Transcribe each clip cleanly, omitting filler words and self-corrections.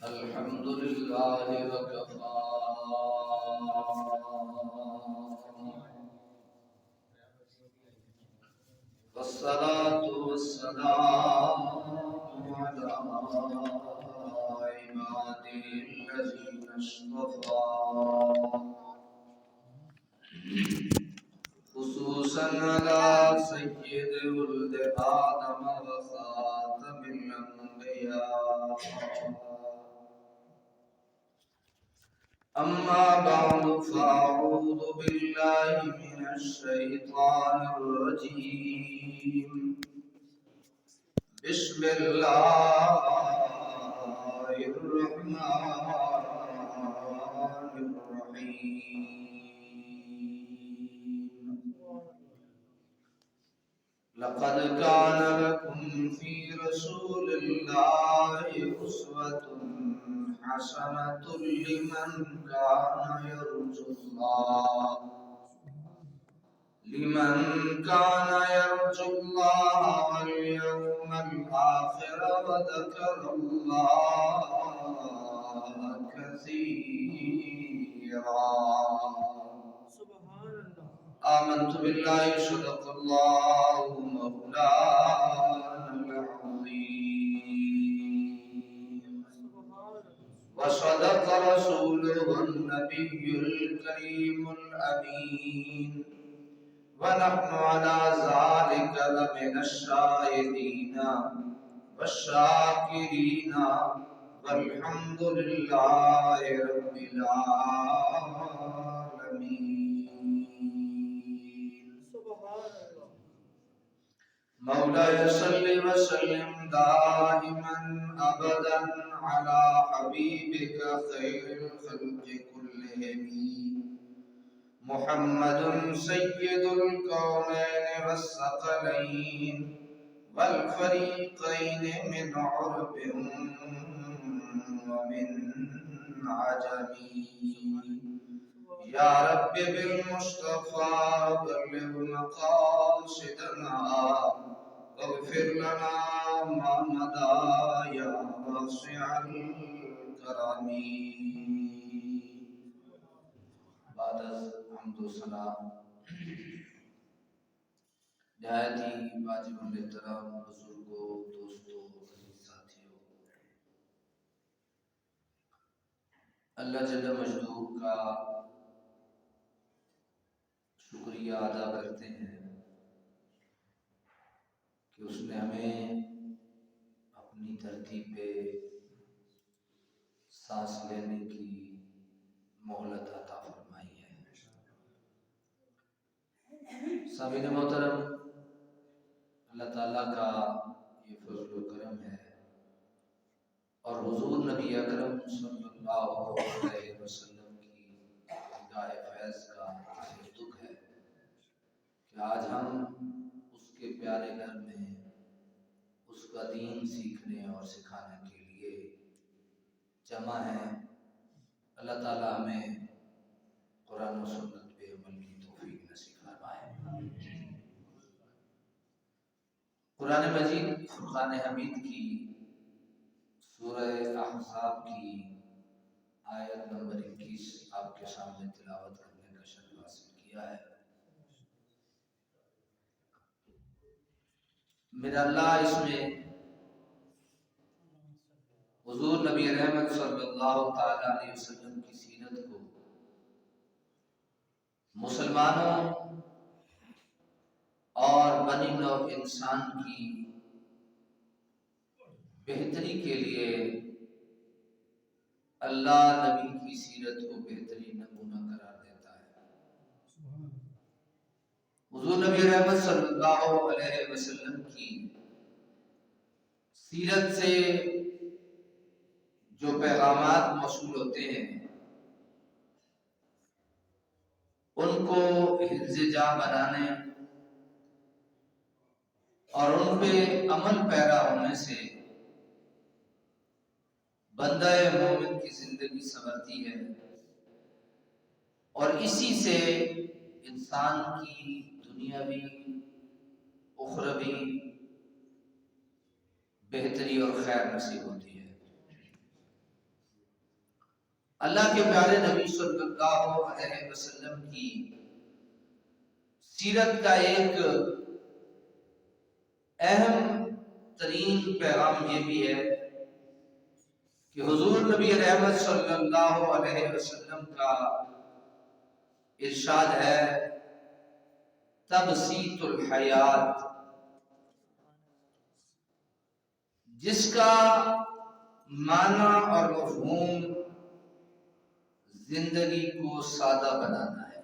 الحمد لله وكفى والصلاة والسلام على عباده الذين اصطفى خصوصا على سيد ولد آدم وخاتم الأنبياء أما بعد فأعوذ بالله من الشيطان الرجيم بسم الله الرحمن الرحيم لقد كان لكم في رسول الله أسوة حسنة لمن كان يرجو الله واليوم الآخر وذكر الله كثيرا. آمنت بالله صدق الله مولانا العظيم وصدق رسوله النبي الكريم الأمين ونحن على ذلك لمن الشاهدين والشاكرين والحمد لله رب العالمين. مولاي صل وسلم دائما ابدا على حبيبك خير الخلق كلهم محمد سيد الكونين والثقلين والفريقين من عرب ومن عجم. يا رب بالمصطفى بلغ مقاصدنا واغفر لنا ما مضى يا واسع الكرم. بعد حمد و ثنا نہایت ہی واجب الاحترام بزرگوں، دوستوں، عزیز ساتھیوں، اللہ جل مجدور کا شکریہ ادا کرتے ہیں کہ اس نے ہمیں اپنی دھرتی پہ سانس لینے کی مہلت عطا فرمائی ہے. سامعین محترم، اللہ تعالیٰ کا یہ فضل و کرم ہے اور حضور نبی اکرم صلی اللہ علیہ وسلم کی نگاہ فیض کا دکھ ہے کہ آج ہم اس کے پیارے گھر میں اس کا دین سیکھنے اور سکھانے کے لیے جمع ہیں. اللہ تعالیٰ ہمیں قرآن و سنت پہ عمل کی توفیق نصیب فرمائے. قرآن مجید فرقان حمید کی سورہ احزاب کی آیت نمبر 21 آپ کے سامنے تلاوت کرنے کا شرف حاصل کیا ہے. میرا اللہ اس میں حضور نبی رحمت صلی اللہ تعالی علیہ وسلم کی سیرت کو مسلمانوں اور بنی نوع انسان کی بہتری کے لیے اللہ نبی کی سیرت کو بہترین نمونہ قرار دیتا ہے. حضور نبی رحمت صلی اللہ علیہ وسلم کی سیرت سے جو پیغامات موصول ہوتے ہیں ان کو حفظ جاں بنانے اور ان پہ عمل پیرا ہونے سے بندہ مومن کی زندگی سنورتی ہے اور اسی سے انسان کی دنیاوی اخروی بہتری اور خیر نصیب ہوتی ہے. اللہ کے پیارے نبی صلی اللہ علیہ وسلم کی سیرت کا ایک اہم ترین پیغام یہ بھی ہے کہ حضور نبی رحمت صلی اللہ علیہ وسلم کا ارشاد ہے تبسیط الحیات، جس کا معنی اور مفہوم زندگی کو سادہ بنانا ہے۔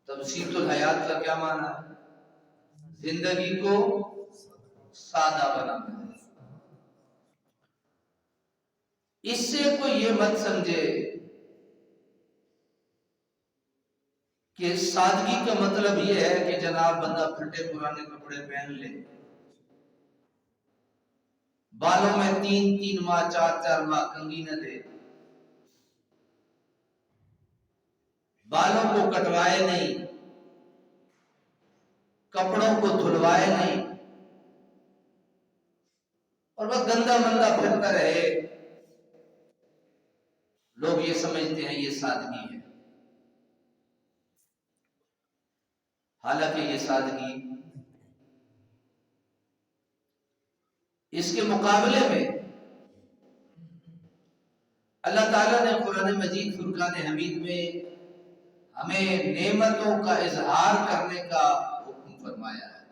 تبسیط الحیات کا کیا معنی ہے؟ زندگی کو سادہ بنانا ہے۔ اس سے کوئی یہ مت سمجھے کہ سادگی کا مطلب یہ ہے کہ جناب بندہ پھٹے پرانے کپڑے پہن لے، بالوں میں 3 ماہ 4 ماہ کنگھی نہ دے، بالوں کو کٹوائے نہیں، کپڑوں کو دھلوائے نہیں، اور وہ گندا مندہ پھرتا رہے۔ لوگ یہ سمجھتے ہیں یہ سادگی ہے، حالانکہ یہ سادگی اس کے مقابلے میں اللہ تعالیٰ نے قرآن مجید فرقان حمید میں ہمیں نعمتوں کا اظہار کرنے کا حکم فرمایا ہے۔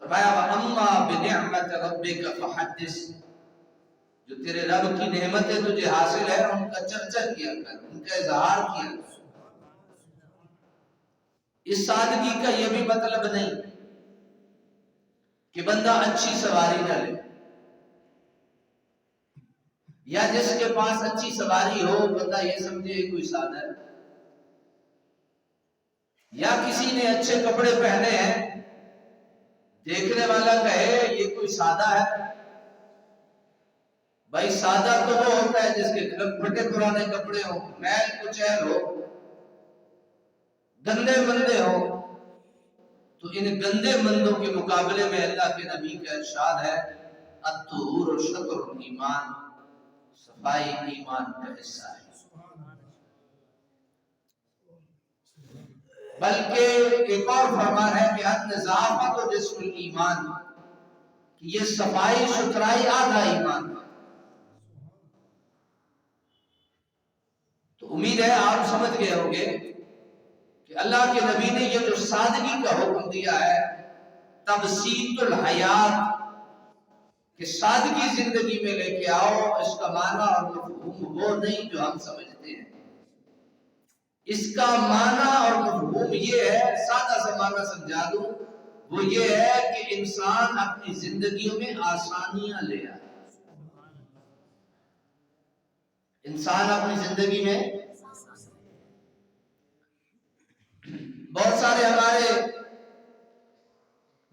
فرمایا وَأَمَّا بِنِعْمَةِ رَبِّكَ فَحَدِّثْ، جو تیرے رب کی نعمتیں تجھے حاصل ہے ان کا چرچا کیا کر، ان کا اظہار کیا کر۔ اس سادگی کا یہ بھی مطلب نہیں کہ بندہ اچھی سواری نہ لے، یا جس کے پاس اچھی سواری ہو بندہ یہ سمجھے کوئی سادہ ہے، یا کسی نے اچھے کپڑے پہنے ہیں دیکھنے والا کہے یہ کوئی سادہ ہے۔ بھائی سادہ تو وہ ہوتا ہے جس کے پھٹے پرانے کپڑے ہو، میل کچیل ہو، گندے مندے ہو۔ تو ان گندے مندوں کے مقابلے میں اللہ کے نبی کا ارشاد ہے الطہور شطر الایمان، صفائی ایمان کا حصہ ہے۔ بلکہ ایک اور فرمان ہے کہ النظافۃ جسم الایمان، کہ یہ صفائی ستھرائی آدھا ایمان ہے۔ تو امید ہے آپ سمجھ گئے ہوں گے کہ اللہ کے نبی نے یہ جو سادگی کا حکم دیا ہے تبسیط الحیات، کہ سادگی زندگی میں لے کے آؤ، اس کا معنی اور مفہوم وہ نہیں جو ہم سمجھتے ہیں۔ اس کا معنی اور مفہوم یہ ہے، سادہ سا معنی سمجھا دوں، وہ یہ ہے کہ انسان اپنی زندگیوں میں آسانیاں لے آئے۔ انسان اپنی زندگی میں بہت سارے ہمارے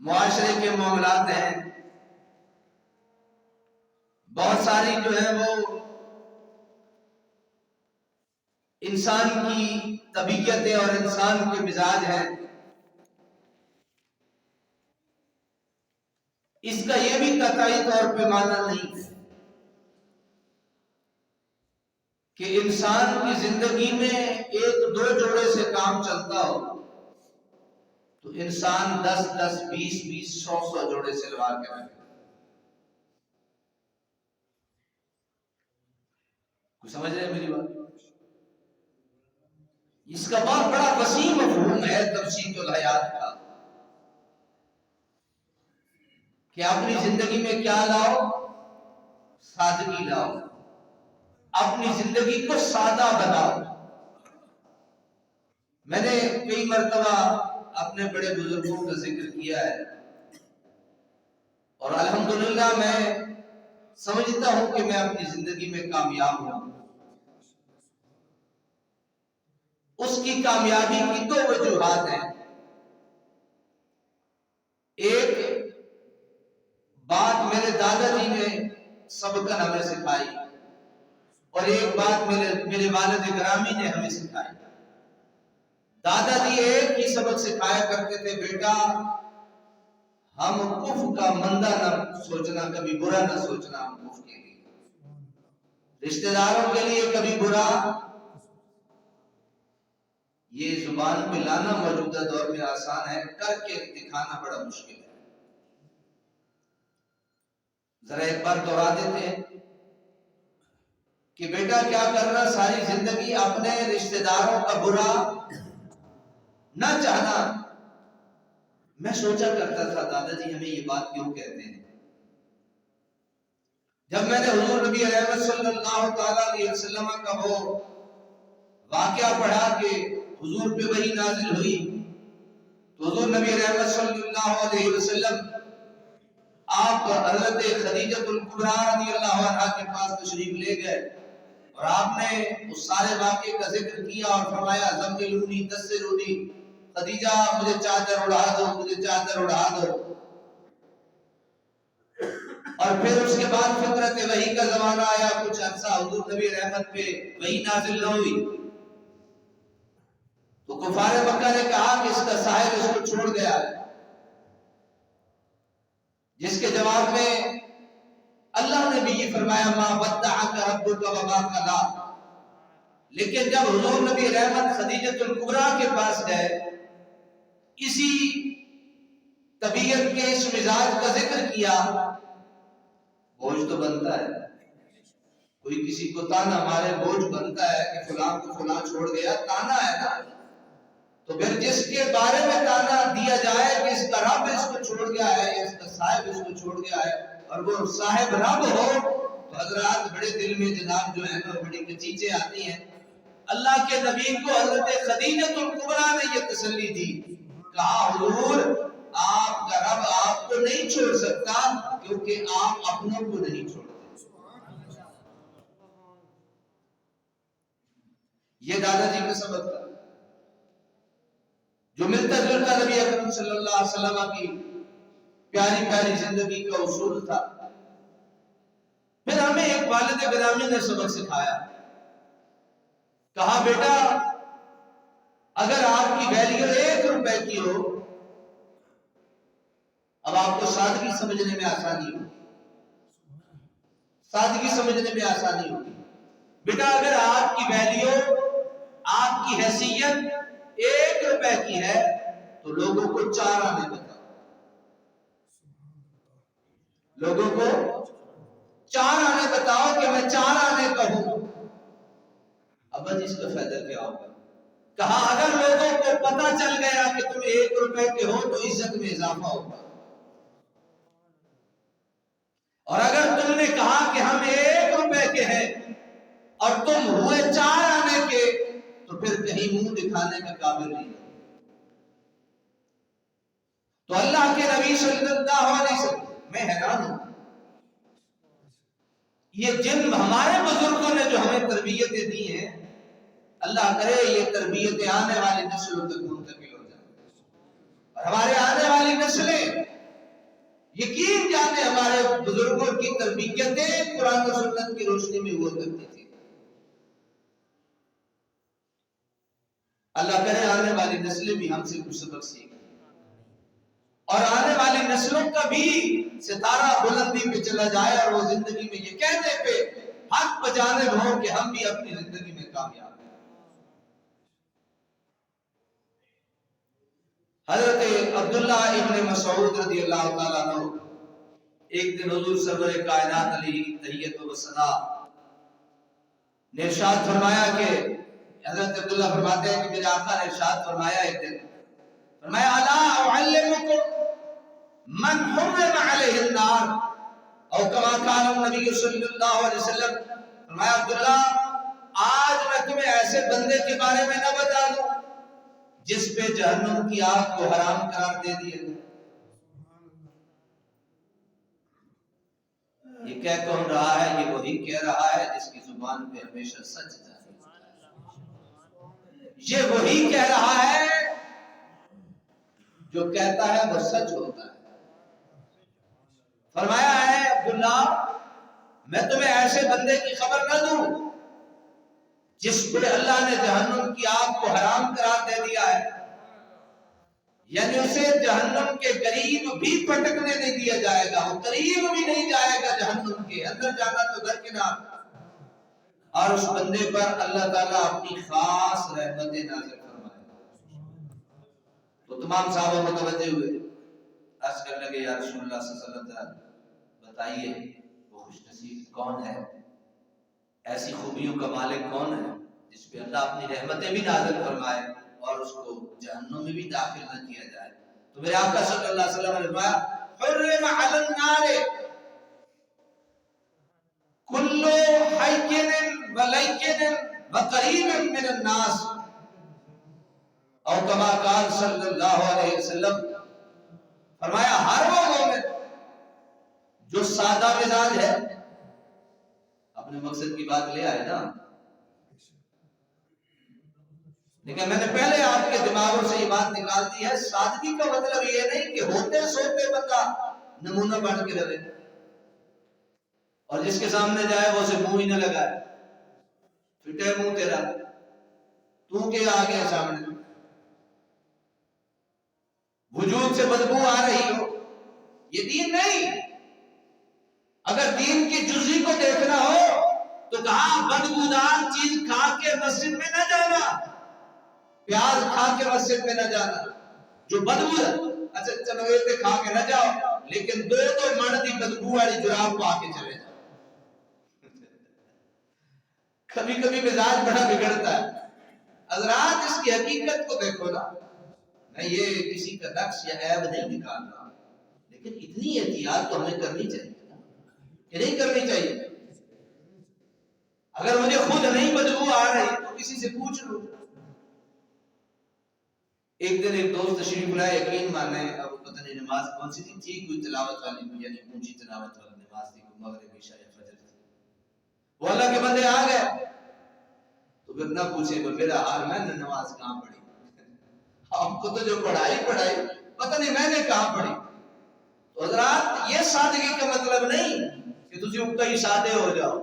معاشرے کے معاملات ہیں، بہت ساری جو ہے وہ انسان کی طبیعتیں اور انسان کے مزاج ہیں۔ اس کا یہ بھی قطعی طور پہ معنی نہیں ہے کہ انسان کی زندگی میں 1-2 جوڑے سے کام چلتا ہو تو انسان 10-10 20-20 100 جوڑے سلوار کے رکھے۔ کچھ سمجھ رہے ہیں میری بات؟ اس کا بہت بڑا وسیع مفہوم ہے تبسیط الحیات کا، کہ اپنی زندگی میں کیا لاؤ؟ سادگی لاؤ، اپنی زندگی کو سادہ بناؤ۔ میں نے کئی مرتبہ اپنے بڑے بزرگوں کا ذکر کیا ہے، اور الحمدللہ میں سمجھتا ہوں کہ میں اپنی زندگی میں کامیاب ہوں۔ اس کی کامیابی کی 2 وجوہات ہیں۔ ایک بات میرے دادا جی نے سبقاً ہمیں سکھائی، اور ایک بات میرے والد گرامی نے ہمیں سکھائی۔ دادا جی ایک ہی سبق سکھایا کرتے تھے، بیٹا ہم کفر کا مندہ نہ سوچنا، کبھی برا نہ سوچنا ہم کفر کے لیے۔ رشتہ داروں کے لیے کبھی برا، یہ زبان پہ لانا موجودہ دور میں آسان ہے، کر کے دکھانا بڑا مشکل ہے۔ ذرا ایک بار دوہرا دیتے ہیں کہ بیٹا کیا کرنا، ساری زندگی اپنے رشتہ داروں کا برا نہ چاہنا۔ میں سوچا کرتا تھا دادا جی ہمیں یہ بات کیوں کہتے ہیں؟ جب میں نے حضور نبی رحمت صلی اللہ تعالی علیہ وسلم کا وہ واقعہ پڑھا کہ حضور پہ وحی نازل ہوئی، تو حضور نبی رحمت صلی اللہ علیہ وسلم آپ حضرت خدیجہ الکبریٰ رضی اللہ عنہا کے پاس تشریف لے گئے اور آپ نے اس سارے واقعے کا ذکر کیا اور فرمایا زملونی دسرونی، خدیجہ مجھے چادر اڑا دو، مجھے چادر اڑا دو۔ اور پھر اس کے بعد فطرت وحی کا زمانہ آیا، کچھ عرصہ حضور نبی رحمت پہ وحی نازل نہ ہوئی، تو کفار مکہ نے کہا کہ اس کا صاحب اس کو چھوڑ گیا، جس کے جواب میں اللہ نے بھی یہ فرمایا ما ودعک ربک وما قلی۔ لیکن جب حضور نبی رحمت خدیجہ الکبریٰ کے پاس گئے، اسی طبیعت کے اس مزاج کا ذکر کیا، بوجھ تو بنتا ہے، کوئی کسی کو تانا مارے بوجھ بنتا ہے کہ فلاں کو فلاں چھوڑ گیا، تانا ہے نا۔ تو پھر جس کے بارے میں تانا دیا جائے کہ اس کا رب اس کو چھوڑ گیا ہے، اس کا صاحب اس کو چھوڑ گیا ہے، اور وہ صاحب رب ہو، تو حضرات بڑے دل میں جناب جو ہے نا بڑی کچیچیں آتی ہیں۔ اللہ کے نبی کو حضرت خدیجہ الکبریٰ نے یہ تسلی دی، کہا حضور آپ کا رب آپ کو نہیں چھوڑ سکتا کیونکہ آپ اپنوں کو نہیں چھوڑتے۔ یہ دادا جی کا سبق تھا جو ملتا جلتا نبی اکرم صلی اللہ علیہ وسلم کی پیاری پیاری زندگی کا اصول تھا۔ پھر ہمیں ایک والد گرامی نے سبق سکھایا، کہا بیٹا اگر آپ کی ویلیو 1 روپے کی ہو، اب آپ کو سادگی سمجھنے میں آسانی ہوگی، سادگی سمجھنے میں آسانی ہوگی۔ بیٹا اگر آپ کی ویلیو، آپ کی حیثیت 1 روپے کی ہے تو لوگوں کو 4 آنے بتاؤ، لوگوں کو 4 آنے بتاؤ کہ میں 4 آنے کہوں۔ ابا جی اس کا فائدہ کیا ہوگا؟ کہا اگر لوگوں کو پتہ چل گیا کہ تم 1 روپے کے ہو تو عزت میں اضافہ ہوگا، اور اگر تم نے کہا کہ ہم 1 روپے کے ہیں اور تم ہوئے 4 آنے کے، تو پھر کہیں منہ دکھانے کا قابل نہیں۔ تو اللہ کے نبی صلی اللہ علیہ وسلم، میں حیران ہوں، یہ جن ہمارے بزرگوں نے جو ہمیں تربیتیں دی ہیں، اللہ کرے یہ تربیتیں آنے والی نسلوں تک منتقل ہو جائیں، اور ہمارے آنے والی نسلیں یقین جانے ہمارے بزرگوں کی تربیتیں قرآن و سنت کی روشنی میں ہوا کرتی تھی۔ اللہ کرے آنے والی نسلیں بھی ہم سے کچھ سبق سیکھیں، اور آنے والی نسلوں کا بھی ستارہ بلندی پہ چلا جائے، اور وہ زندگی میں یہ کہنے پہ حق بجانب ہو کہ ہم بھی اپنی زندگی میں کامیاب ہیں۔ حضرت عبداللہ ابن مسعود رضی اللہ تعالیٰ عنہ ایک دن حضور سرور کائنات علیہ تحیت و ثنا نے ارشاد فرمایا کہ حضرت عبداللہ فرماتے ہیں کہ میرے آقا نے ارشاد فرمایا ایک دن، فرمایا الا اعلمکم من حرم علیہ النار، او کما قال النبی صلی اللہ علیہ وسلم، فرمایا عبداللہ آج میں تمہیں ایسے بندے کے بارے میں نہ بتا دوں جس پہ جہنم کی آگ کو حرام قرار دے دیا گیا۔ یہ کہہ کون رہا ہے؟ یہ وہی کہہ رہا ہے جس کی زبان پہ ہمیشہ سچ جاری ہے۔ یہ وہی کہہ رہا ہے جو کہتا ہے وہ سچ ہوتا ہے۔ فرمایا ہے عبداللہ میں تمہیں ایسے بندے کی خبر نہ دوں جس پہ اللہ نے جہنم کی آگ کو حرام قرار دے دیا ہے، یعنی اسے جہنم کے قریب بھی پٹکنے نہیں دیا جائے گا، وہ قریب بھی نہیں جائے گا جہنم کے اندر، جانا تو درکنار۔ اور اس بندے پر اللہ تعالیٰ اپنی خاص رحمتیں نازل فرمائے۔ تو تمام صحابہ متوجہ ہوئے، عرض کرنے لگے یا رسول اللہ صلی اللہ علیہ وسلم بتائیے وہ خوش نصیب کون ہے، ایسی خوبیوں کا مالک کون ہے جس پہ اللہ اپنی رحمتیں بھی نازل فرمائے اور اس کو جہنم میں بھی داخل نہ کیا جائے۔ تو میرے آقا صلی اللہ علیہ وسلم نے فرمایا حرم علی النار کل حین ولین وقریب من الناس، او کما قال صلی اللہ علیہ وسلم، فرمایا ہر وہ مومن جو سادہ مزاج ہے، اپنے مقصد کی بات لے آئے نا، لیکن میں نے پہلے آپ کے دماغوں سے یہ بات نکال دی ہے، سادگی کا مطلب یہ نہیں کہ ہوتے سوتے بندہ نمونہ بن کے رہے اور جس کے سامنے جائے وہ اسے منہ ہی نہ لگائے، پھٹے منہ تیرا، تو کے آگے سامنے وجود سے بدبو آ رہی ہو، یہ دین نہیں۔ اگر دین کی جزئی کو دیکھنا ہو تو کہا بدبودار چیز کھا کے مسجد میں نہ جانا، پیاز کھا کے مسجد میں نہ جانا، جو بدبو ہے اچھا چلویتے کھا کے نہ جاؤ، لیکن دو مردی بدبو والی جراب پا کے چلے جاؤ۔ کبھی کبھی مزاج بڑا بگڑتا ہے حضرات، اس کی حقیقت کو دیکھو نا، میں یہ کسی کا نقص یا عیب نہیں نکال رہا، لیکن اتنی احتیاط تو ہمیں کرنی چاہیے کہ نہیں کرنی چاہیے؟ اگر مجھے خود نہیں بدبو آ رہی تو کسی سے پوچھ لوں۔ ایک دن ایک دوست تشریف لائے، یقین مانے اب پتہ نہیں نماز کون سی تھی، کوئی تلاوت والی یعنی اونچی تلاوت والی نماز تھی، کوئی مغرب عشاء یا فجر تھی، وہ اللہ کے بندے آ گئے تو پھر نہ پوچھے کہ میرا حال میں نے نماز کہاں پڑھی، آپ کو تو جو پڑھائی پتہ نہیں میں نے کہاں پڑھی۔ تو حضرات یہ سادگی کا مطلب نہیں کہ تجھے کئی سادے ہو جاؤ،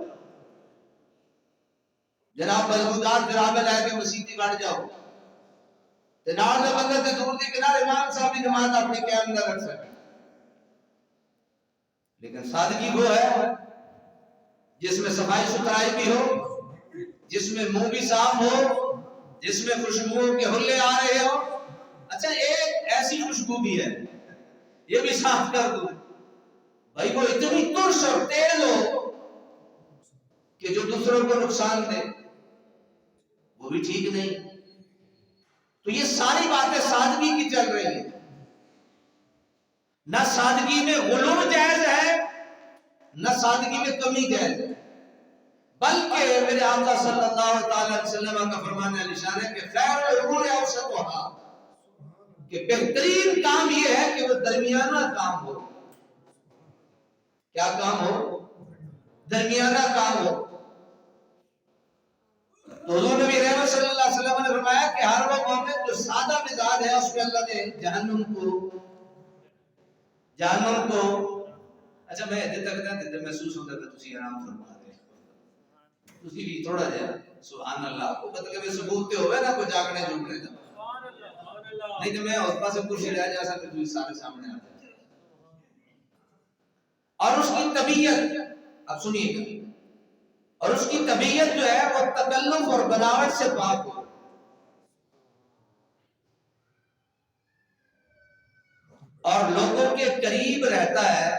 جناب بدبودار جرابیں لے کے مسیتی بڑھ جاؤ، نار دے بندے تے دور دی کنارے امام صاحب کی نماز اپنی قیام نہ رکھ سکے، لیکن سادگی وہ ہے جس میں صفائی ستھرائی بھی ہو، جس میں منہ بھی صاف ہو، جس میں خوشبوؤں کے حلے آ رہے ہو۔ اچھا ایک ایسی خوشبو بھی ہے، یہ بھی صاف کر دوں بھائی، وہ اتنی ترش اور تیز ہو کہ جو دوسروں کو نقصان دے، وہ بھی ٹھیک نہیں۔ تو یہ ساری باتیں سادگی کی چل رہی ہیں، نہ سادگی میں غلو جائز ہے نہ سادگی میں کمی جائز ہے، بلکہ میرے آقا صلی اللہ تعالی علیہ وسلم کا فرمان نشان ہے کہ خیر الامور اوسطھا، کہ بہترین کام یہ ہے کہ وہ درمیانہ کام ہو۔ کیا کام ہو؟ درمیانہ کام ہو۔ تو حضور نبی رحمت صلی اللہ علیہ وسلم نے فرمایا کہ ہر وہ مومن جو سادہ مزاج ہے اس میں اللہ نے جہنم کو اچھا میں ادھر تک نہ ادھر محسوس ہوتا ہے تسی آرام فرما رہے تسی بھی تھوڑا جہا سبحان اللہ کو مطلب یہ ثبوت تے ہوئے نا کوئی جاگنے جھوٹنے دا نہیں تو میں اس پاس سے کرسی رہ جا سکتا تو سارے سامنے آ جائے۔ اور اس کی طبیعت اب سنیے گا، اور اس کی طبیعت جو ہے وہ تکلف اور بناوٹ سے پاک ہو، اور لوگوں کے قریب رہتا ہے،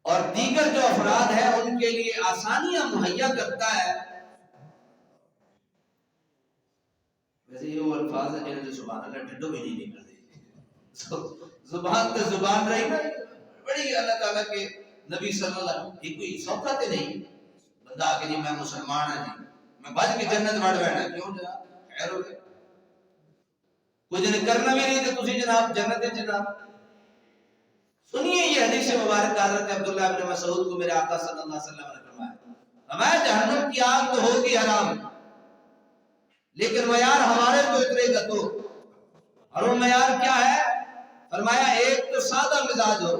اور دیگر جو افراد ہیں ان کے لیے آسانیاں مہیا کرتا ہے۔ ویسے یہ وہ الفاظ ہیں جنہیں سبحان اللہ ڈڈو بھی نہیں نکلتے، زبان تے زبان رہی نا، بڑی اللہ تعالیٰ کے نبی صلی اللہ علیہ وسلم یہ کوئی سوکھا تے نہیں بندہ آگے جی میں مسلمان ہوں جی میں بچ کے جنت بڑھ بیٹھا، کیوں جناب خیر ہو گئے، کوئی جنہیں کرنا بھی نہیں تھے تسی جناب جنت ہے جناب۔ سنیے یہ حدیث مبارک حضرت عبداللہ بن مسعود کو میرے آقا صلی اللہ علیہ وسلم نے فرمایا جہنم کی آگ تو ہوگی حرام، لیکن معیار ہمارے کو اترے گا تو، اور وہ معیار کیا ہے؟ فرمایا ایک تو سادہ مزاج ہو،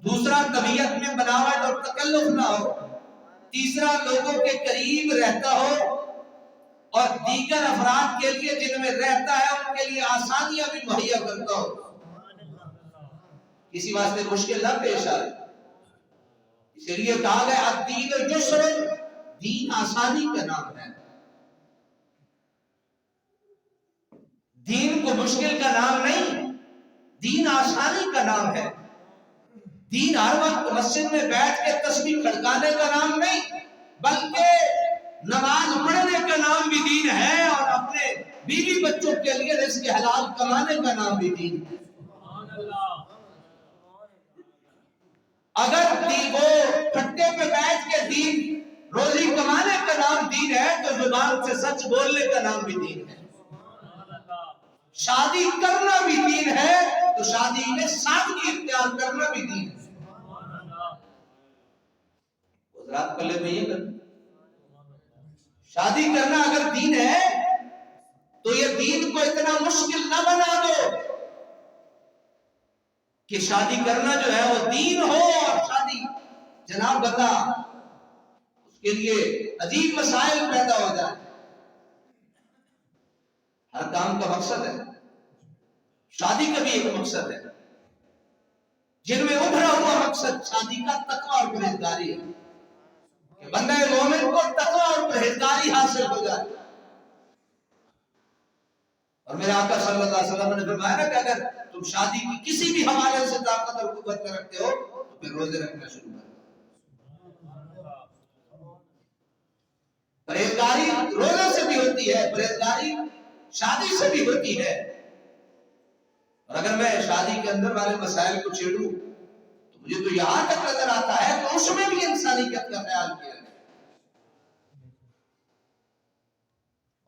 دوسرا طبیعت میں بناوٹ اور تکلف نہ ہو، تیسرا لوگوں کے قریب رہتا ہو، اور دیگر افراد کے لیے جن میں رہتا ہے ان کے لیے آسانیاں بھی مہیا کرتا ہو، کسی واسطے مشکل نہ پیش آئے، اس لیے کہا گیا الدین یسر، دین آسانی کا نام ہے، دین کو مشکل کا نام نہیں، دین آسانی کا نام ہے۔ دین ہر وقت مسجد میں بیٹھ کے تسبیح کھڑکانے کا نام نہیں، بلکہ نماز پڑھنے کا نام بھی دین ہے، اور اپنے بیوی بچوں کے لیے رزق حلال کمانے کا نام بھی دین ہے۔ اگر وہ کھٹے پہ بیٹھ کے دین روزی کمانے کا نام دین ہے تو زبان سے سچ بولنے کا نام بھی دین ہے۔ شادی کرنا بھی دین ہے تو شادی میں سادگی اختیار کرنا بھی دین ہے۔ حضرات پلے میں یہ کرنا، شادی کرنا اگر دین ہے تو یہ دین کو اتنا مشکل نہ بنا دو کہ شادی کرنا جو ہے وہ دین ہو اور شادی جناب بتا اس کے لیے عجیب مسائل پیدا ہو جائے۔ ہر کام کا مقصد ہے، شادی کا بھی ایک مقصد ہے، جن میں ابھرا ہوا مقصد شادی کا تقوی اور پرہیزگاری ہے کہ بندہ مومن کو تقوی اور پرہیزگاری حاصل ہو جائے۔ اور میرے آقا صلی اللہ علیہ وسلم نے فرمایا نا کہ اگر تم شادی کی کسی بھی حوالے سے طاقت اور قوت میں رکھتے ہو تو پھر روزے رکھنا شروع کرو۔ پرہیزگاری روزے سے بھی ہوتی ہے، پرہیزگاری شادی سے بھی ہوتی ہے۔ اور اگر میں شادی کے اندر والے مسائل کو چھیڑوں تو مجھے تو یہاں تک نظر آتا ہے کہ اس میں بھی انسانیت کا خیال کیا ہے۔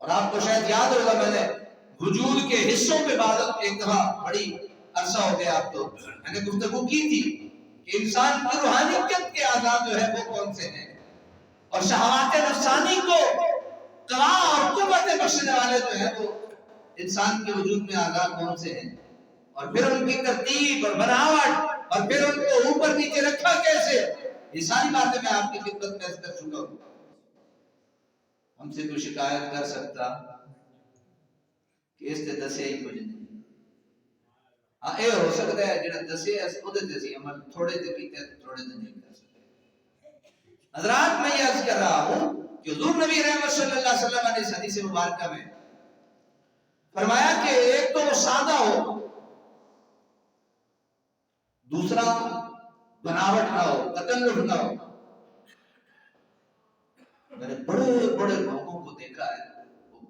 اور آپ کو شاید یاد ہوگا میں نے وجود کے حصوں پہ بات ایک دفعہ بڑی عرصہ ہو گیا آپ تو میں نے گفتگو کی تھی کہ انسان کی روحانیت کے آزاد جو ہے وہ کون سے ہیں، اور شہوات نفسانی کو قوا اور قوت بخشنے والے جو ہے وہ انسان کے وجود میں آزاد کون سے ہیں، اور پھر ان کی ترتیب اور بناوٹ، اور پھر ان کو اوپر نیچے رکھا کیسے، یہ ساری باتیں میں آپ کی خدمت میں کر چکا ہوں۔ ہم سے کوئی شکایت کر سکتا کہ اس تے دسے ہی کچھ نہیں، ہاں یہ ہو سکتا ہے جڑا دسے اس کو دے سی عمل تھوڑے تے کیتے تھوڑے تے نہیں کر سکتے۔ حضرات میں یہ عرض کر رہا ہوں کہ حضور نبی رحمت صلی اللہ علیہ وسلم نے اس حدیث مبارکہ میں فرمایا کہ ایک تو وہ سادہ ہو، دوسرا بناوٹ نہ ہو، تکلف نہ ہو۔ میں نے بڑے بڑے لوگوں کو دیکھا ہے،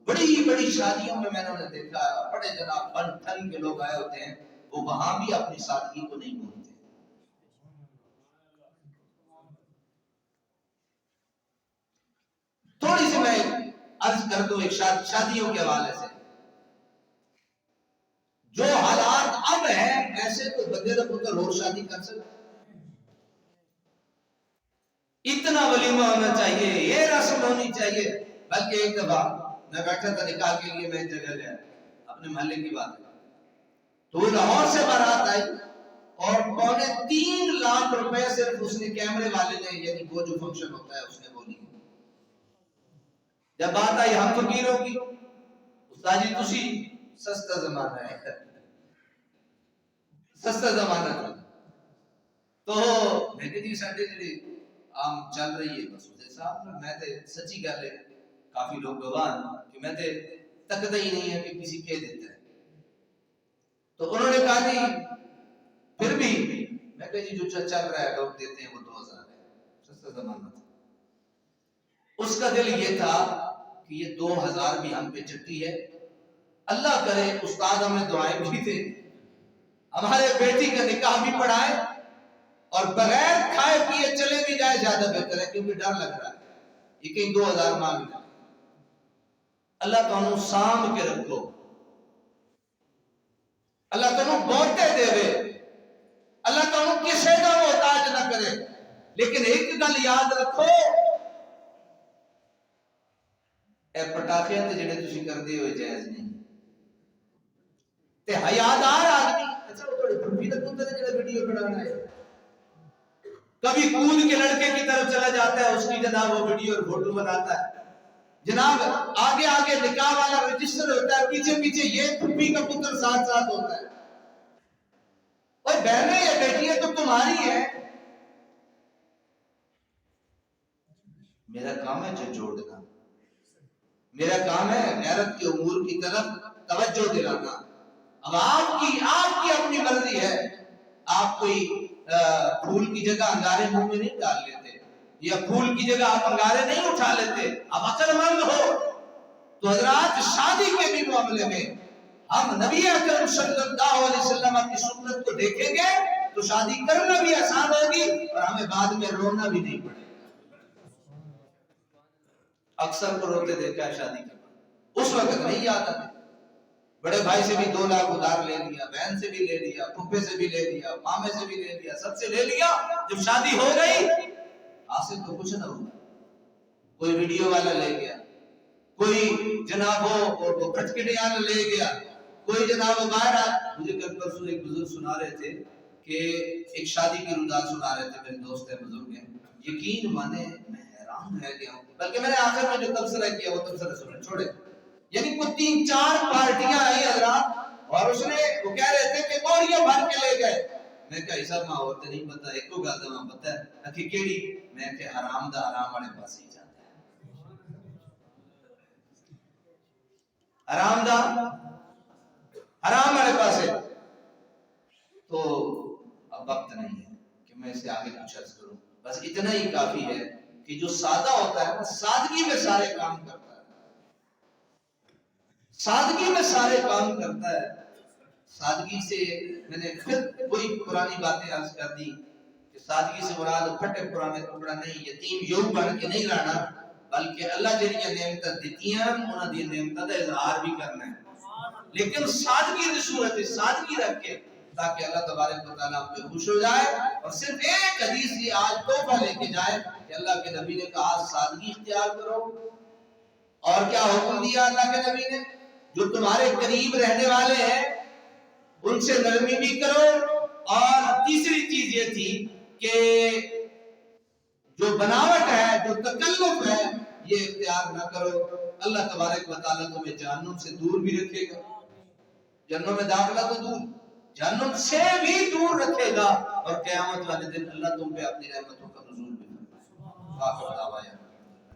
بڑی بڑی شادیوں میں نے انہیں دیکھا ہے، بڑے جناب بن ٹھن کے لوگ آئے ہوتے ہیں، وہ وہاں بھی اپنی سادگی کو نہیں بھولتے۔ تھوڑی سی میں عرض کر دوں ایک شادیوں کے حوالے سے، جو حالات اب ہیں ایسے تو بندے کا پتر اور شادی کر سکتا، اتنا ولیمہ ہونا چاہیے، یہ رسم ہونی چاہیے۔ بلکہ ایک دفعہ میں بیٹھا تھا نکاح کے لیے، میں جگہ گیا اپنے محلے کی بات ہے، تو لاہور سے بارات آئی اور 3.25 لاکھ روپے صرف اس نے کیمرے والے نے، یعنی وہ جو فنکشن ہوتا ہے اس نے بولی۔ جب بات آئی ہم فقیروں کی، استاد جی تسی سستا زمانہ ہے، سستا زمانہ تھا، تو میں کہ جی ساڈے جڑی عام چل رہی ہے بس اس صاحب میں تے سچی گل ہے، کافی لوگ گواہ کہ میں تے تکتا ہی نہیں ہے کہ کسی کہہ دیتا ہے۔ تو انہوں نے کہا جی پھر بھی، میں کہا جی جو چل رہا ہے لوگ دیتے ہیں وہ 2000 ہے، سستا زمانہ تھا۔ اس کا دل یہ تھا کہ یہ 2000 بھی ہم پہ چٹی ہے، اللہ کرے استاد ہمیں دعائیں بھی دے، ہمارے بیٹی کا نکاح بھی پڑھائے اور بغیر کھائے پیے چلے بھی جائے زیادہ بہتر ہے، کیونکہ ڈر لگ رہا ہے یہ کہیں 2000 مانگ لیں۔ اللہ تعالیٰ سام کے رکھو، اللہ تعالیٰ بہتے دے دے، اللہ تعالیٰ کسی کا محتاج نہ کرے، لیکن ایک گل یاد رکھو، اے پٹاخے تے جڑے تسی کردے ہوئے جائز نہیں، تے حیادار آدمی، اچھا وہ تھوڑے پھوپھی دا پتر ہے جڑا ویڈیو بنانا ہے، کبھی کود کے لڑکے کی طرف چلا جاتا ہے، اس کی جناب وہ ویڈیو اور فوٹو بناتا ہے، جناب آگے آگے نکاح والا رجسٹر ہوتا ہے، پیچھے پیچھے یہ پھوپھی کا پتر ساتھ ساتھ ہوتا ہے۔ اور بہنیں یا بیٹیاں تو تمہاری ہیں، میرا کام ہے جھنجھوڑنا، میرا کام ہے غیرت کے امور کی طرف توجہ دلانا۔ اب آپ کی اپنی مرضی ہے، آپ کوئی پھول کی جگہ انگارے منہ میں نہیں ڈال لیتے، یا پھول کی جگہ آپ انگارے نہیں اٹھا لیتے، اب عقل مند ہو تو حضرات شادی کے بھی معاملے میں ہم نبی اکرم صلی اللہ علیہ وسلم کی سنت کو دیکھیں گے تو شادی کرنا بھی آسان ہوگی اور ہمیں بعد میں رونا بھی نہیں پڑے گا۔ اکثر کو روتے دیکھا ہے شادی کے بعد، اس وقت نہیں یاد آتے، بڑے بھائی سے بھی 2 لاکھ ادھار لے لیا، بہن سے بھی لے لیا، پھپھے سے بھی لے لیا، مامے سے بھی لے لیا، سب سے لے لیا، جب شادی ہو گئی حاصل تو کچھ نہ ہوا۔ کوئی ویڈیو والا لے گیا، کوئی جناب وہ کھٹکٹے والا لے گیا، کوئی جناب باہر آ۔ مجھے کل پرسوں ایک بزرگ سنا رہے تھے کہ ایک شادی کی روداد سنا رہے تھے، میرے دوست ہیں بزرگ ہیں، یقین مانے میں حیران رہ گیا ہوں، بلکہ میں نے آخر میں جو تبصرہ کیا وہ تبصرہ سنے چھوڑے، یعنی کوئی 3-4 پارٹیاں آئی حضرات اور اس نے وہ کہہ رہے تھے کہ کوریاں بھر کے لے گئے۔ میں کہا ایسا ماں ہوتا نہیں پتا، ایک کو گاتا ماں پتا ہے کہ کیڑی، میں کہ حرام دا حرام والے پاس ہی جاتا ہے، حرام دا حرام والے پاس ہے۔ تو اب وقت نہیں ہے کہ میں اسے آگے کچھ عرض کروں، بس اتنا ہی کافی ہے کہ جو سادہ ہوتا ہے وہ سادگی میں سارے کام کرتا ہے، سادگی میں سارے کام کرتا ہے۔ سادگی سے میں نے پھر وہی پرانی باتیں عرض کر دی کہ سادگی سے مراد پھٹے پرانے کپڑا نہیں، یتیم یوں بن کے نہیں رہنا، بلکہ اللہ جڑیاں نعمتاں دتیاں انہاں دی نعمتاں دا اظہار بھی کرنا ہے، لیکن سادگی کی صورت ہے، سادگی رکھ کے، تاکہ اللہ تبارک و تعالیٰ آپ پہ خوش ہو جائے۔ اور صرف ایک حدیث یہ آج تحفہ لے کے جائے کہ اللہ کے نبی نے کہا سادگی اختیار کرو، اور کیا حکم دیا اللہ کے نبی نے؟ جو تمہارے قریب رہنے والے ہیں ان سے نرمی بھی کرو، اور تیسری چیز یہ تھی کہ جو بناوٹ ہے، جو تکلف ہے، یہ اختیار نہ کرو۔ اللہ تبارک و تعالیٰ تمہیں جہنم سے دور بھی رکھے گا، جہنم میں داخلہ تو دور، جہنم سے بھی دور رکھے گا، اور قیامت والے دن اللہ تم پہ اپنی رحمتوں کا نزول بھی کرے گا۔